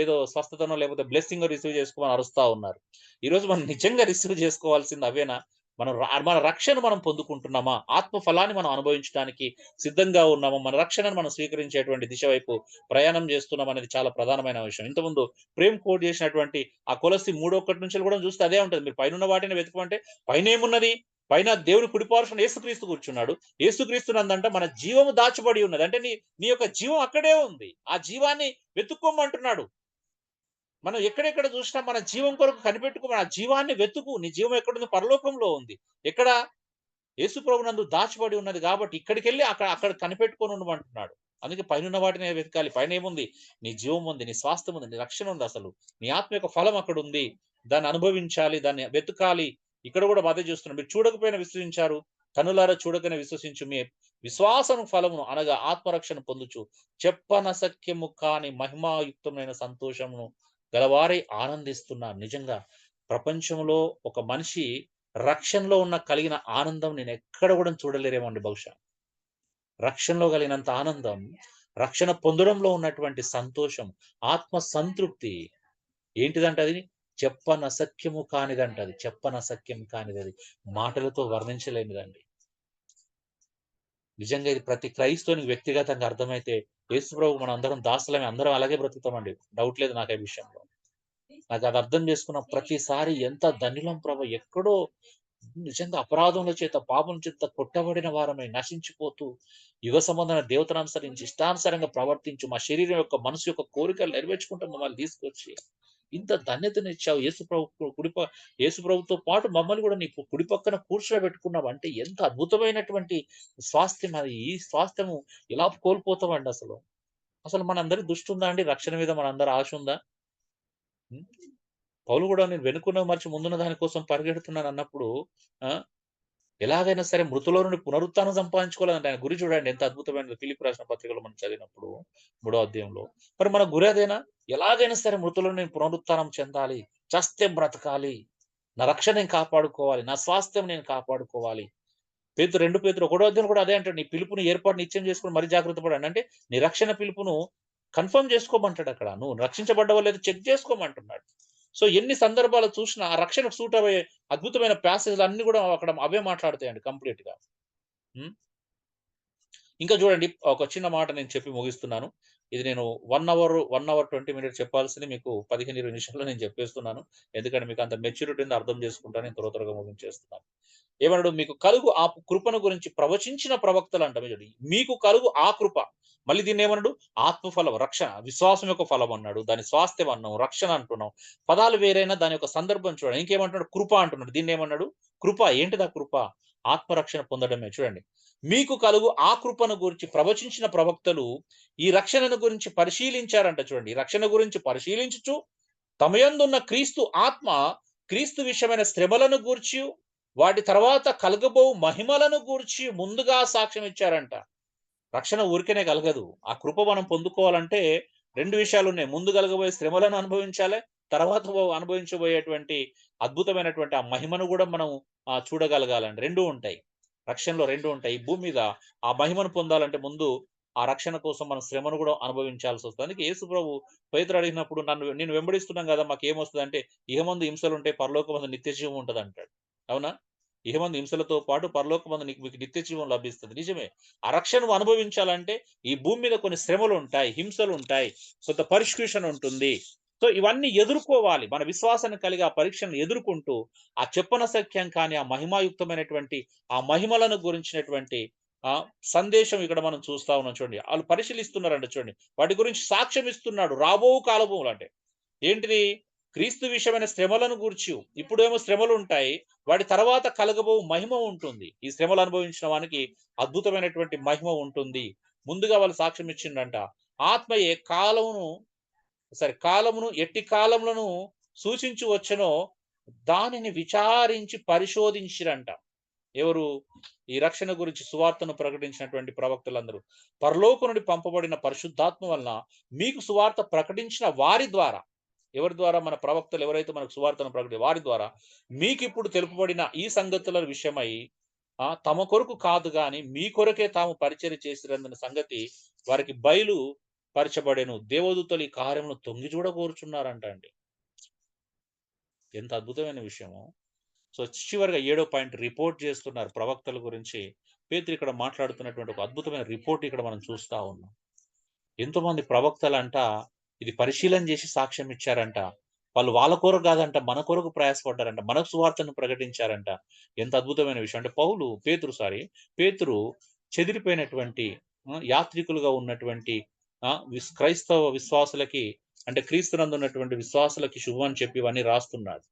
ఏదో స్వస్థతనో లేకపోతే బ్లెస్సింగో రిసీవ్ చేసుకోమని అరుస్తా ఉన్నారు. ఈరోజు మనం నిజంగా రిసీవ్ చేసుకోవాల్సింది అవేనా? మన రక్షణ మనం పొందుకుంటున్నామా? ఆత్మ ఫలాన్ని మనం అనుభవించడానికి సిద్ధంగా ఉన్నామా? మన రక్షణను మనం స్వీకరించేటువంటి దిశ వైపు ప్రయాణం చేస్తున్నాం అనేది చాలా ప్రధానమైన విషయం. ఇంతకుముందు ప్రేమ్ కోట్ చేసినటువంటి ఆ కొలస్సి 3:1 నుంచి కూడా చూస్తే అదే ఉంటది. మీరు పైనున్న వాటిని వెతుకుమంటే పైనేమున్నది? పైన దేవుని కుడి పార్శ్వన యేసుక్రీస్తు కూర్చున్నాడు. యేసుక్రీస్తు నందంట మన జీవము దాచబడి ఉన్నది. అంటే నీ యొక్క జీవం అక్కడే ఉంది. ఆ జీవాన్ని వెతుక్కోమంటున్నాడు. మనం ఎక్కడెక్కడ చూసినా మన జీవం కొరకు కనిపెట్టుకో, ఆ జీవాన్ని వెతుకు. నీ జీవం ఎక్కడుంది? పరలోకంలో ఉంది. ఎక్కడ? యేసు ప్రభునందు దాచబడి ఉన్నది కాబట్టి ఇక్కడికెళ్ళి అక్కడ అక్కడ కనిపెట్టుకొని ఉండమంటున్నాడు. అందుకే పైనున్న వాటినే వెతకాలి. పైనేముంది? నీ జీవం ఉంది, నీ స్వాస్థ్యం ఉంది, నీ రక్షణ ఉంది అసలు. నీ ఆత్మ యొక్క ఫలం అక్కడుంది. దాన్ని అనుభవించాలి, దాన్ని వెతకాలి. ఇక్కడ కూడా అదే చూస్తున్నాం. మీరు చూడకపోయినా విశ్వసించారు. కన్నులారా చూడకనే విశ్వసించు మీ విశ్వాసము ఫలమును అనగా ఆత్మరక్షణ పొందుచు చెప్పనసఖ్యము కాని మహిమాయుక్తమైన సంతోషమును గలవారై ఆనందిస్తున్నారు. నిజంగా ప్రపంచంలో ఒక మనిషి రక్షణలో ఉన్న కలిగిన ఆనందం నేనెక్కడ గూడా చూడలేరేమో అండి బహుశా. రక్షణలో కలిగినంత ఆనందం, రక్షణ పొందడంలో ఉన్నటువంటి సంతోషం, ఆత్మ సంతృప్తి ఏంటిదంట అది? చెప్పనసఖ్యము కానిదంట అది. చెప్పనసఖ్యం కానిదది. మాటలతో వర్ణించలేనిదండి. నిజంగా ఇది ప్రతి క్రైస్తవునికి వ్యక్తిగతంగా అర్థమైతే, యేసుప్రభువు మనందరం దాసులమే, అందరం అలాగే బ్రతుకుతామండి. డౌట్ లేదు నాకు ఆ విషయంలో. నాకది అర్థం చేసుకున్న ప్రతిసారి ఎంత ధన్యులం ప్రభు! ఎక్కడో నిజంగా అపరాధముల చేత, పాపం చేత కొట్టబడిన వారమై నశించిపోతూ, యుగ సంబంధమైన దేవతను అనుసరించి ఇష్టానుసారంగా ప్రవర్తించు, మా శరీరం యొక్క, మనసు యొక్క కోరికలు నెరవేర్చుకుంటూ మమ్మల్ని తీసుకొచ్చి, ఇంత ధన్యతనిచ్చావు. యేసు ప్రభుతో పాటు మమ్మల్ని కూడా నీ కుడి పక్కన కూర్చోబెట్టుకున్నావంటే ఎంత అద్భుతమైనటువంటి స్వాస్థ్యం అది. ఈ స్వాస్థ్యము ఎలా కోల్పోతామండి అసలు? అసలు మనందరికి దృష్టి ఉందా అండి? రక్షణ మీద మనందరి ఆశ ఉందా? హ్మ్. పౌలు గూడా నేను వెనుకున్నవి మరచి ముందున్న దాని కోసం పరిగెడుతున్నానన్నప్పుడు ఆ! ఎలాగైనా సరే మృతులో నుండి పునరుత్థానం సంపాదించుకోవాలంటే ఆయన గురి చూడండి ఎంత అద్భుతమైనదో. ఫిలిప్పీ రాసిన పత్రికలో మనం చదివినప్పుడు మూడో అధ్యాయంలో. మరి మన గురి అదేనా? ఎలాగైనా సరే మృతులో నేను పునరుత్థానం చెందాలి. చస్తే బ్రతకాలి. నా రక్షణ నేను కాపాడుకోవాలి. నా స్వాస్థ్యం నేను కాపాడుకోవాలి. 2 పేతురు ఒకటో అధ్యాయంలో కూడా అదే అంటాడు. నీ పిలుపుని ఏర్పాటు నిశ్చయం చేసుకొని మరి జాగ్రత్త పడండి. అంటే నీ రక్షణ పిలుపును కన్ఫర్మ్ చేసుకోమంటాడక్కడ. నువ్వు రక్షించబడ్డావో లేదో చెక్ చేసుకోమంటున్నాడు. సో, ఎన్ని సందర్భాలు చూసినా ఆ రక్షణకు సూట్ అయ్యే అద్భుతమైన ప్యాసేజ్‌లు అన్నీ గూడా అక్కడ అవే మాట్లాడతాయండి కంప్లీట్‌గా. హ్మ్. ఇంకా చూడండి ఒక చిన్న మాట నేను చెప్పి ముగిస్తున్నాను. ఇది నేను 1 అవర్ 20 మినిట్స్ చెప్పాల్సింది మీకు 15, 20 నిమిషాల్లో నేను చెప్పేస్తున్నాను. ఎందుకంటే మీకు అంత మెచ్యూరిటీ ఉంది అర్థం చేసుకుంటా నేను త్వరగా ముగించేస్తున్నాను. ఏమన్నాడు? మీకు కలుగు ఆ కృపను గురించి ప్రవచించిన ప్రవక్తలంట చూడండి. మీకు కలుగు ఆ కృప. మళ్ళీ దీన్నేమన్నాడు? ఆత్మఫలం, రక్షణ, విశ్వాసం యొక్క ఫలం అన్నాడు. దాని స్వాస్థ్యం అన్నాం, రక్షణ అంటున్నాం. పదాలు వేరైనా దాని యొక్క సందర్భం చూడండి. ఇంకేమంటున్నాడు? కృప అంటున్నాడు. దీన్నేమన్నాడు? కృప. ఏంటిదా కృప? ఆత్మరక్షణ పొందడమే. చూడండి. మీకు కలుగు ఆ కృపను గురించి ప్రవచించిన ప్రవక్తలు ఈ రక్షణను గురించి పరిశీలించారంట చూడండి. ఈ రక్షణ గురించి పరిశీలించుచు తమయందున్న క్రీస్తు ఆత్మ క్రీస్తు విషయమైన శ్రమలను గూర్చి వాటి తర్వాత కలగబోవు మహిమలను గూర్చి ముందుగా సాక్ష్యం ఇచ్చారంట. రక్షణ ఊరికేనే కలగదు. ఆ కృప మనం పొందుకోవాలంటే 2 విషయాలున్నాయి. ముందు కలగబోయే శ్రమలను అనుభవించాలే. తర్వాత అనుభవించబోయేటువంటి అద్భుతమైనటువంటి ఆ మహిమను గూడా మనం చూడగలగాలండి. 2 ఉంటాయి. రక్షణలో 2 ఉంటాయి. ఈ భూమి మీద ఆ మహిమను పొందాలంటే ముందు ఆ రక్షణ కోసం మనం శ్రమను గూడా అనుభవించాల్సొస్తది. అందుకే యేసు ప్రభు పేతురు అడిగినప్పుడు నిన్ను వెంబడిస్తున్నాం గదా! మాకేమొస్తదంటే ఇహమందు హింసలుంటాయి, పరలోకమందు నిత్య జీవం ఉంటదంటాడు. అవునా? ఇహమందు హింసలతో పాటు పరలోకమందు మీకు నిత్య జీవం లభిస్తది. నిజమే. ఆ రక్షణ నువ్వు అనుభవించాలంటే ఈ భూమి మీద కొన్ని శ్రమలుంటాయి, హింసలుంటాయి, కొంత పర్సిక్యూషన్ ఉంటుంది. సో, ఇవన్నీ ఎదుర్కోవాలి. మన విశ్వాసాన్ని కలిగి ఆ పరీక్షలను ఎదుర్కొంటూ, ఆ చెప్పనసఖ్యం కాని ఆ మహిమాయుక్తమైనటువంటి ఆ మహిమలను గురించినటువంటి సందేశం ఇక్కడ మనం చూస్తా ఉన్నాం చూడండి. ఆళ్ళు పరిశీలిస్తున్నారంట చూడండి. వాటి గురించి సాక్ష్యం ఇస్తున్నాడు. రాబో కాలములంటే. ఏంటిది? క్రీస్తు విషయమైన శ్రమలను గూర్చి. ఇప్పుడేమో శ్రమలుంటాయి. వాటి తర్వాత కలగబోవు మహిమ ఉంటుంది. ఈ శ్రమలు అనుభవించిన వానికి అద్భుతమైనటువంటి మహిమ ఉంటుంది. ముందుగా వాళ్ళు సాక్ష్యం ఇచ్చిండంట. ఆత్మయే కాలమును ఎట్టి కాలములను సూచించి వచ్చెనో దానిని విచారించి పరిశోధించిరంట. ఎవరు? ఈ రక్షణ గురించి సువార్తను ప్రకటించినటువంటి ప్రవక్తలందరూ. పరలోకం నుండి పంపబడిన పరిశుద్ధాత్మ వలన మీకు సువార్త ప్రకటించిన వారి ద్వారా, ఎవరి ద్వారా? మన ప్రవక్తలు ఎవరైతే మనకు సువార్తను వారి ద్వారా మీకిప్పుడు తెలుపబడిన ఈ సంగతుల విషయమై తమ కొరకు కాదు గాని మీ కొరకే తాము పరిచర్య చేసిరందన్న సంగతి వారికి బయలు పరచబడెను. దేవదూతలు ఈ కార్యమును తొంగి చూడగోరుచున్నారంట అండి. ఎంత అద్భుతమైన విషయమో. సో, చివరగా ఏడో పాయింట్ రిపోర్ట్ చేస్తున్నారు ప్రవక్తల గురించి. పేతురు ఇక్కడ మాట్లాడుతున్నటువంటి ఒక అద్భుతమైన రిపోర్ట్ ఇక్కడ మనం చూస్తా ఉన్నాం. ఎంతోమంది ప్రవక్తలంట ఇది పరిశీలన చేసి సాక్ష్యం ఇచ్చారంట. వాళ్ళు వాళ్ళ కొరకు కాదంట, మన కొరకు ప్రయాసపడ్డారంట. మనకు సువార్తను ప్రకటించారంట. ఎంత అద్భుతమైన విషయం. అంటే పేతురు చెదిరిపోయినటువంటి యాత్రికులుగా ఉన్నటువంటి క్రైస్తవ విశ్వాసులకి, అంటే క్రీస్తునందు ఉన్నటువంటి విశ్వాసులకి శుభమని చెప్పి ఇవన్నీ రాస్తున్నాడు.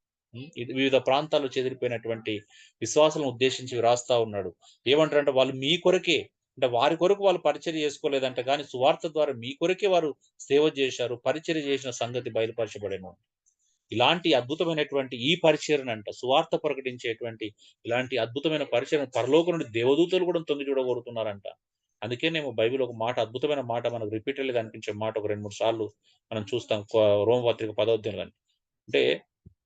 ఇది వివిధ ప్రాంతాల్లో చెదిరిపోయినటువంటి విశ్వాసులను ఉద్దేశించి రాస్తా ఉన్నాడు. ఏమంటారంటే వాళ్ళు మీ కొరకే, అంటే వారి కొరకు వాళ్ళు పరిచర్య చేసుకోలేదంట గానీ సువార్త ద్వారా మీ కొరకే వారు సేవ చేశారు. పరిచర్య చేసిన సంగతి బయలుపరచబడెను. ఇలాంటి అద్భుతమైనటువంటి ఈ పరిచర్యనంట సువార్త ప్రకటించేటువంటి ఇలాంటి అద్భుతమైన పరిచర్యను పరలోకం నుండి దేవదూతలు కూడా తొంగి చూడగోరుతున్నారంట. అందుకేనేమో బైబిల్ ఒక మాట, అద్భుతమైన మాట మనకు రిపీటెడ్‌గా కనిపించే మాట ఒక 2, 3 సార్లు మనం చూస్తాం. రోమపత్రిక 10వ అధ్యాయంలో గాని. అంటే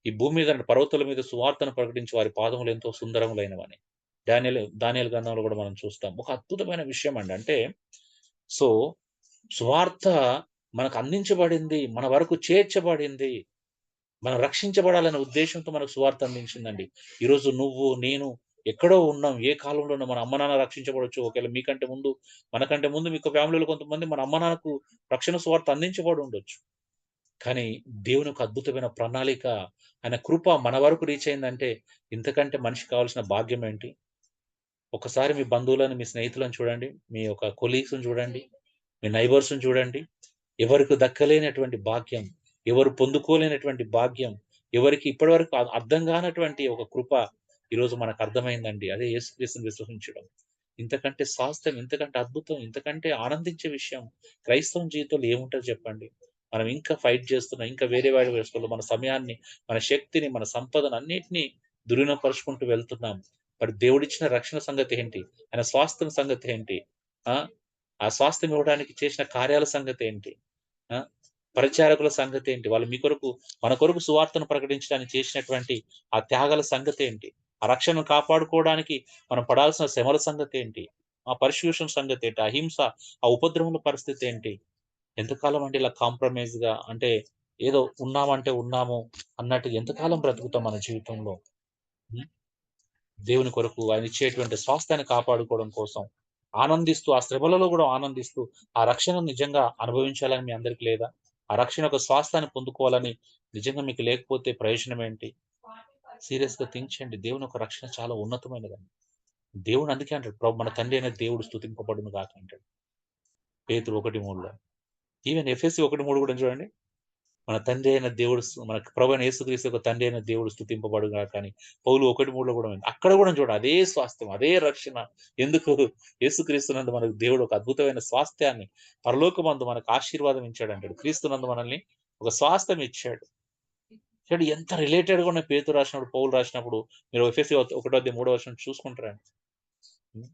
ఈ భూమి మీద పర్వతాల మీద సువార్తను ప్రకటించి వారి పాదములు ఎంతో సుందరములైనవని. దానియేలు గ్రంథంలో కూడా మనం చూస్తాం. ఒక అద్భుతమైన విషయం అండి. అంటే సో, సువార్త మనకు అందించబడింది. మన వరకు చేర్చబడింది. మనం రక్షించబడాలనే ఉద్దేశ్యంతో మనకు సువార్త అందించిందండి. ఈరోజు నువ్వు, నేను ఎక్కడో ఉన్నాం. ఏ కాలంలో ఉన్న మన అమ్మ, నాన్న రక్షించబడొచ్చు. ఒకవేళ మీకంటే ముందు, మనకంటే ముందు మీకు ఫ్యామిలీలో కొంతమంది మన అమ్మ, నాన్నకు రక్షణ సువార్త అందించబడి ఉండొచ్చు. కానీ దేవుని యొక్క అద్భుతమైన ప్రణాళిక, ఆయన కృప మన వరకు రీచ్ అయిందంటే, ఇంతకంటే మనిషికి కావాల్సిన భాగ్యం ఏంటి? ఒకసారి మీ బంధువులను, మీ స్నేహితులను చూడండి. మీ యొక్క కొలీగ్స్‌ని చూడండి. మీ నైబర్స్‌ని చూడండి. ఎవరికి దక్కలేనటువంటి భాగ్యం, ఎవరు పొందుకోలేనటువంటి భాగ్యం, ఎవరికి ఇప్పటివరకు అర్థం కానటువంటి ఒక కృప ఈరోజు మనకు అర్థమైందండి. అదే యేసుక్రీస్తుని విశ్వసించడం. ఇంతకంటే స్వాస్థ్యం, ఇంతకంటే అద్భుతం, ఇంతకంటే ఆనందించే విషయం క్రైస్తవం జీవితంలో ఏముంటది చెప్పండి? మనం ఇంకా ఫైట్ చేస్తున్నాం. ఇంకా వేరే వాడి వేసుకుంటూ మన సమయాన్ని, మన శక్తిని, మన సంపదను అన్నిటిని దుర్వినియోగపరుచుకుంటూ వెళ్తున్నాం. మరి దేవుడిచ్చిన రక్షణ సంగతి ఏంటి? ఆయన స్వాస్థ్యం సంగతి ఏంటి? ఆ! ఆ స్వాస్థ్యం ఇవ్వడానికి చేసిన కార్యాల సంగతేంటి? ఆ! పరిచారకుల సంగతేంటి? వాళ్ళు మీ కొరకు, మన కొరకు సువార్తను ప్రకటించడానికి చేసినటువంటి ఆ త్యాగాల సంగతేంటి? ఆ రక్షణను కాపాడుకోవడానికి మనం పడాల్సిన శ్రమల సంగతేంటి? ఆ పర్సిక్యూషన్ సంగతేంటి? ఆ హింస, ఆ ఉపద్రవముల పరిస్థితేంటి? ఎంతకాలం అండి ఇలా కాంప్రమైజ్‌గా అంటే ఏదో ఉన్నామంటే ఉన్నాము అన్నట్టు ఎంతకాలం బ్రతుకుతాం మన జీవితంలో? హ్మ్. దేవుని కొరకు ఆయన ఇచ్చేటువంటి స్వాస్థ్యాన్ని కాపాడుకోవడం కోసం ఆనందిస్తూ, ఆ శ్రమలలో గూడా ఆనందిస్తూ, ఆ రక్షణ నిజంగా అనుభవించాలని మీ అందరికి లేదా? ఆ రక్షణ యొక్క స్వాస్థ్యాన్ని పొందుకోవాలని నిజంగా మీకు లేకపోతే ప్రయోజనం ఏంటి? సీరియస్‌గా థింక్ చేయండి. దేవుని యొక్క రక్షణ చాలా ఉన్నతమైనదండి. దేవుడు అందుకే అంటాడు, మన తండ్రి అయిన దేవుడు స్తుతింపబడును గాక అంటాడు. పేతురు 1:3లో. ఈవెన్ ఎఫెసీ 1:3 కూడా చూడండి. మన తండ్రి అయిన దేవుడు మన ప్రభువైన యేసుక్రీస్తు యొక్క తండ్రి అయిన దేవుడు స్తుతింపబడుగాక అని పౌలు 1:3లో కూడా ఉంది. అక్కడ కూడా చూడండి అదే స్వాస్థ్యం, అదే రక్షణ. ఎందుకు? యేసుక్రీస్తునందు మనకు దేవుడు ఒక అద్భుతమైన స్వాస్థ్యాన్ని, పరలోకమందు మనకు ఆశీర్వాదం ఇచ్చాడంటాడు. క్రీస్తునందు మనల్ని ఒక స్వాస్థ్యం ఇచ్చాడు. చూడండి ఎంత రిలేటెడ్‌గా ఉన్న పేతురు రాసినప్పుడు, పౌలు రాసినప్పుడు మీరు ఎఫెసీ 1:3 చూసుకుంటారండి. హ్మ్.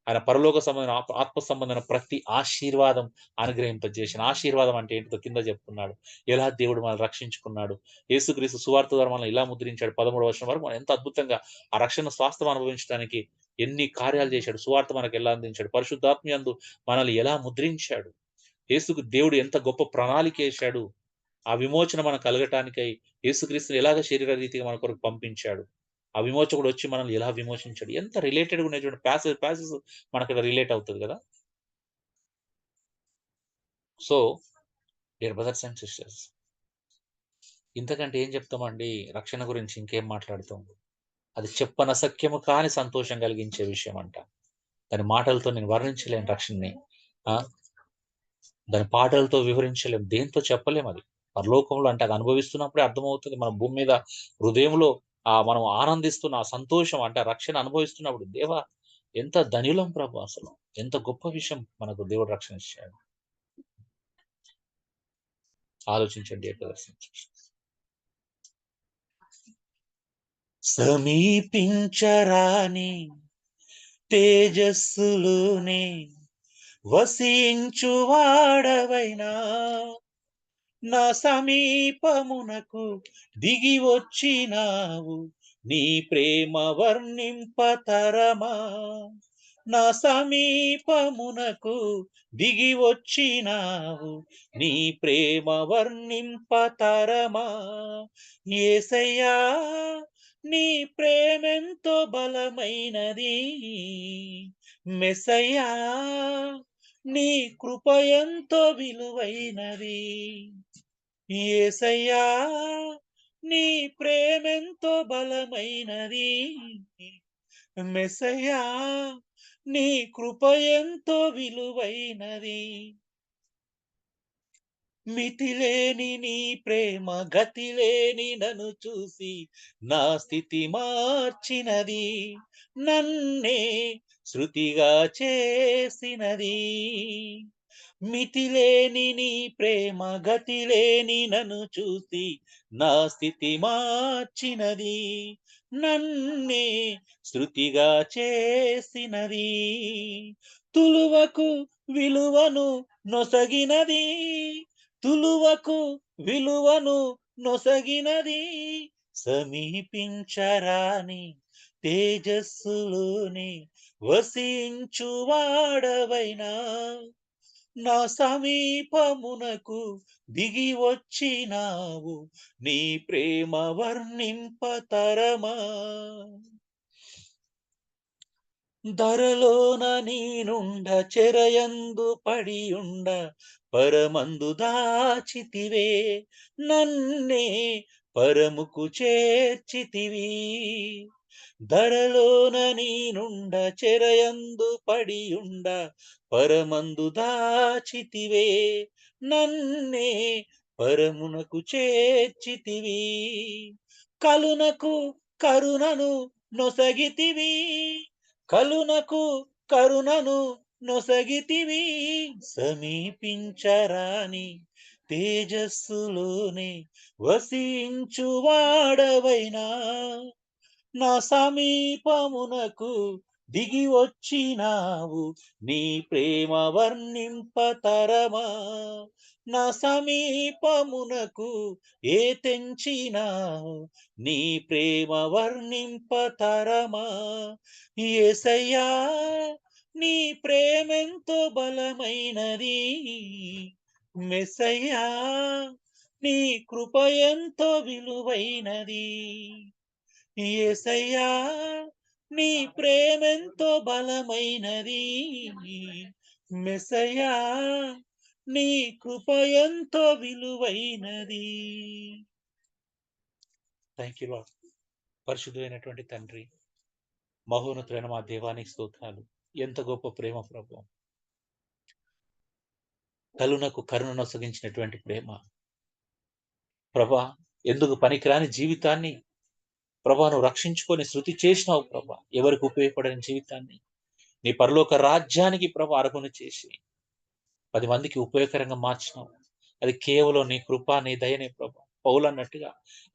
ఆయన పరలోక సంబంధమైన ఆత్మ సంబంధమైన ప్రతి ఆశీర్వాదం అనుగ్రహింపజేసిన ఆశీర్వాదం అంటే ఏంటిదో కింద చెప్తున్నాడు. ఎలా దేవుడు మనల్ని రక్షించుకున్నాడు. యేసుక్రీస్తు సువార్త ద్వారా మనల్ని ఎలా ముద్రించాడు. 13వ వరకు మనం ఎంత అద్భుతంగా ఆ రక్షణ స్వాస్థ్యం అనుభవించడానికి ఎన్ని కార్యాలు చేశాడు. సువార్త మనకు ఎలా అందించాడు. పరిశుద్ధాత్మయందు మనల్ని ఎలా ముద్రించాడు. యేసుకు దేవుడు ఎంత గొప్ప ప్రణాళికేశాడు. ఆ విమోచన మనకు కలగటానికై యేసుక్రీస్తుని ఎలాగ శరీర రీతిగా మన కొరకు పంపించాడు. ఆ విమోచకుడు వచ్చి మనల్ని ఎలా విమోచించాడు. ఎంత రిలేటెడ్‌గా ఉన్నాయి చూడండి. ప్యాసేజ్ మనకక్కడ రిలేట్ అవుతది గదా! So, dear brothers and sisters, ఇంతకంటే ఏం చెప్తామండి రక్షణ గురించి ఇంకేం మాట్లాడతాం. అది చెప్పనసఖ్యము కాని సంతోషం కలిగించే విషయం అంట. దాని మాటలతో నేను వర్ణించలేను రక్షణని. ఆ! దాని పాటలతో వివరించలేం. దేనితో చెప్పలేమది. పరలోకంలో అంటే అది అనుభవిస్తున్నప్పుడే అర్థమవుతది. మన భూమి మీద హృదయంలో మనం ఆనందిస్తున్న ఆ సంతోషం అంటే ఆ రక్షణ అనుభవిస్తున్నప్పుడు దేవా! ఎంత ధన్యులం ప్రభు అసలు. ఎంత గొప్ప విషయం మనకు దేవుడు రక్షణ ఇచ్చాడు. ఆలోచించండి ఎక్కడ సమీపించరాని తేజస్సులోనే వసించు వాడవైనా నా సమీపమునకు దిగి వచ్చినావు నీ ప్రేమ వర్ణింపతరమా నా సమీపమునకు దిగి వచ్చినావు నీ ప్రేమ వర్ణింపతరమా యేసయ్యా నీ ప్రేమెంతో బలమైనది మెస్సయ్యా నీ కృప ఎంతో విలువైనది యేసయ్యా నీ ప్రేమెంతో బలమైనది మెస్సయ్యా నీ కృప ఎంతో విలువైనది మితిలేని నీ ప్రేమ గతిలేని నన్ను చూసి నా స్థితి మార్చినది నన్నే శృతిగా చేసినది మితిలేని నీ ప్రేమ గతిలేని నన్ను చూసి నా స్థితి మార్చినది నన్నే శృతిగా చేసినది తులువకు విలువను నొసగినది తులువకు విలువను నొసగినది సమీపించరాని తేజస్సులోనే వసించువాడవైనా నా సమీపమునకు దిగి వచ్చినావు, నీ ప్రేమ వర్ణింపతరమా. ధరలోన నీనుండ చెరయందు పడియుండ పరమందు దాచితివే, నన్నే పరముకు చేర్చితివి. ధరలోన నీనుండ చెరయందు పడియుండ పరమందు దాచితివే, నన్నే పరమునకు చేర్చితివి. కలునకు కరుణను నొసగితివి, కలునకు కరుణను నొసగితివి. సమీపించరాని తేజస్సులోనే వసించువాడవైనా నా సమీపమునకు దిగి వచ్చినావు, నీ ప్రేమ వర్ణింపతరమా. నా సమీపమునకు ఏ తెంచినావు, నీ ప్రేమ వర్ణింపతరమా. యేసయ్యా నీ ప్రేమెంతో బలమైనది, మెస్సయ్యా నీ కృప ఎంతో విలువైనది. యేసయ్యా నీ ప్రేమెంతో బలమైనది, మెస్సయ్యా నీ కృప ఎంతో విలువైనది. Thank you lord. పరిశుద్ధమైనటువంటి తండ్రి, మహోన్నతులైన మా దేవానికి స్తోత్రాలు. ఎంత గొప్ప ప్రేమ ప్రభు. కలునకు కరుణ నొసగించినటువంటి ప్రేమ ప్రభా. ఎందుకు పనికిరాని జీవితాన్ని ప్రభా నువ్వు రక్షించుకొని శృతి చేసినావు ప్రభా. ఎవరికి ఉపయోగపడని జీవితాన్ని నీ పరలోక రాజ్యానికి ప్రభా అర్హును చేసి 10 మందికి ఉపయోగకరంగా మార్చినావు. అది కేవలం నీ కృప, నీ దయనే ప్రభా. పౌలు అన్నట్టుగా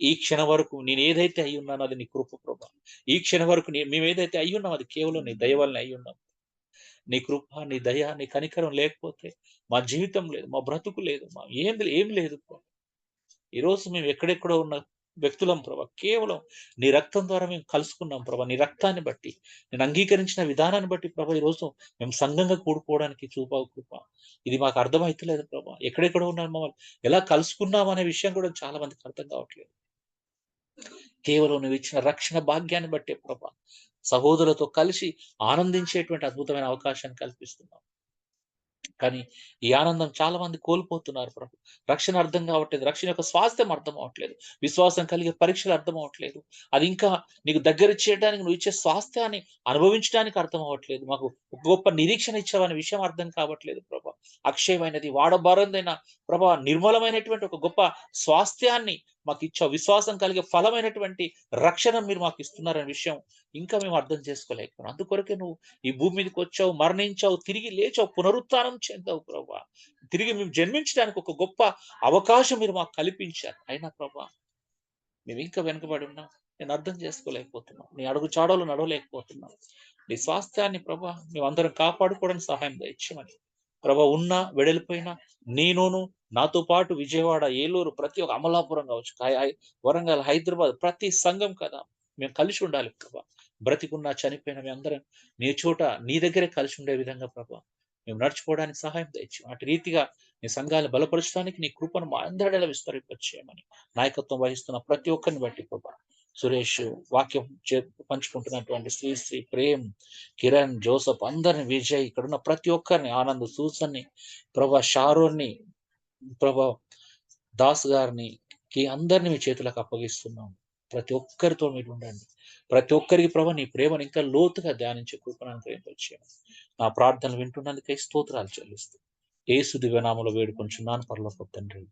ఈ క్షణం వరకు నేను ఏదైతే అయి ఉన్నానో అది నీ కృప ప్రభా. ఈ క్షణం వరకు మేము ఏదైతే అయి ఉన్నాం అది కేవలం నీ దయ వల్లనే అయి ఉన్నాం. నీ కృప, నీ దయ, నీ కనికరం లేకపోతే మా జీవితం లేదు, మా బ్రతుకు లేదు, మా ఏం లేదు ప్రభా. ఈరోజు మేము ఎక్కడెక్కడో ఉన్న వ్యక్తులం ప్రభా. కేవలం నీ రక్తం ద్వారా మేము కలుసుకున్నాం ప్రభా. నీ రక్తాన్ని బట్టి, నేను అంగీకరించిన విధానాన్ని బట్టి ప్రభా ఈరోజు మేము సంఘంగా కూడుకోవడానికి చూపావు కృప. ఇది మాకు అర్థమైతలేదు ప్రభా. ఎక్కడెక్కడ ఉన్నాం మమ్మల్ని ఎలా కలుసుకున్నాం అనే విషయం కూడా చాలా మందికి అర్థం కావట్లేదు. కేవలం నువ్వు ఇచ్చిన రక్షణ భాగ్యాన్ని బట్టే ప్రభా సహోదరులతో కలిసి ఆనందించేటువంటి అద్భుతమైన అవకాశాన్ని కల్పిస్తున్నాం. కానీ ఈ ఆనందం చాలా మంది కోల్పోతున్నారు ప్రభు. రక్షణ అర్థం కావట్లేదు, రక్షణ యొక్క స్వాస్థ్యం అర్థం అవట్లేదు, విశ్వాసం కలిగే పరీక్షలు అర్థం అవట్లేదు. అది ఇంకా నీకు దగ్గర చేయడానికి నువ్వు ఇచ్చే స్వాస్థ్యాన్ని అనుభవించడానికి అర్థం అవ్వట్లేదు. మాకు ఒక గొప్ప నిరీక్షణ ఇచ్చావనే విషయం అర్థం కావట్లేదు ప్రభా. అక్షయమైనది, వాడబారందైన ప్రభా, నిర్మలమైనటువంటి ఒక గొప్ప స్వాస్థ్యాన్ని మాకు ఇచ్చావు. విశ్వాసం కలిగే ఫలమైనటువంటి రక్షణ మీరు మాకు ఇస్తున్నారనే విషయం ఇంకా మేము అర్థం చేసుకోలేకపోయినాం. అందుకొరకే నువ్వు ఈ భూమి మీదకి వచ్చావు, మరణించావు, తిరిగి లేచావు, పునరుత్థానం చెందావు ప్రభా. తిరిగి మేము జన్మించడానికి ఒక గొప్ప అవకాశం మీరు మాకు కల్పించారు. అయినా ప్రభా మేము ఇంకా వెనుకబడి ఉన్నాం. నేను అర్థం చేసుకోలేకపోతున్నాం. నీ అడుగు చాడలు నడవలేకపోతున్నాం. నీ స్వాస్థ్యాన్ని ప్రభా మేమందరం కాపాడుకోవడానికి సహాయం దయచేయమని ప్రభా. ఉన్నా వెడలిపోయినా నేనును నాతో పాటు విజయవాడ, ఏలూరు, ప్రతి ఒక్క అమలాపురం కావచ్చు, వరంగల్, హైదరాబాద్, ప్రతి సంఘం కదా మేము కలిసి ఉండాలి ప్రభా. బ్రతికున్నా చనిపోయినా మేము అందరం నీ చోట నీ దగ్గరే కలిసి ఉండే విధంగా ప్రభా మేము నడుచుకోవడానికి సహాయం దయచేయం. అటు రీతిగా నీ సంఘాలను బలపరచడానికి నీ కృపను మా అందరిలో విస్తరింపచేయమని నాయకత్వం వహిస్తున్న ప్రతి ఒక్కరిని బట్టి ప్రభా. సురేష్ వాక్యం పంచుకుంటున్నటువంటి శ్రీ ప్రేమ్, కిరణ్, జోసఫ్, అందరిని, విజయ్, ఇక్కడున్న ప్రతి ఒక్కరిని, ఆనంద్, సూసన్ని ప్రభా, షారోన్ని ప్రభా, దాస్ గారిని అందరిని మీ చేతులకు అప్పగిస్తున్నాం. ప్రతి ఒక్కరితో మీరు ఉండండి. ప్రతి ఒక్కరికి ప్రభా నీ ప్రేమను ఇంకా లోతుగా ధ్యానించే కృపను అనుగ్రహింపచేయండి. నా ప్రార్థనలు వింటున్నందుకై స్తోత్రాలు చెల్లిస్తూ యేసు దివ్యనామములో వేడుకొంచున్నాను పరలోకపు తండ్రి.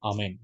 ఆమేన్.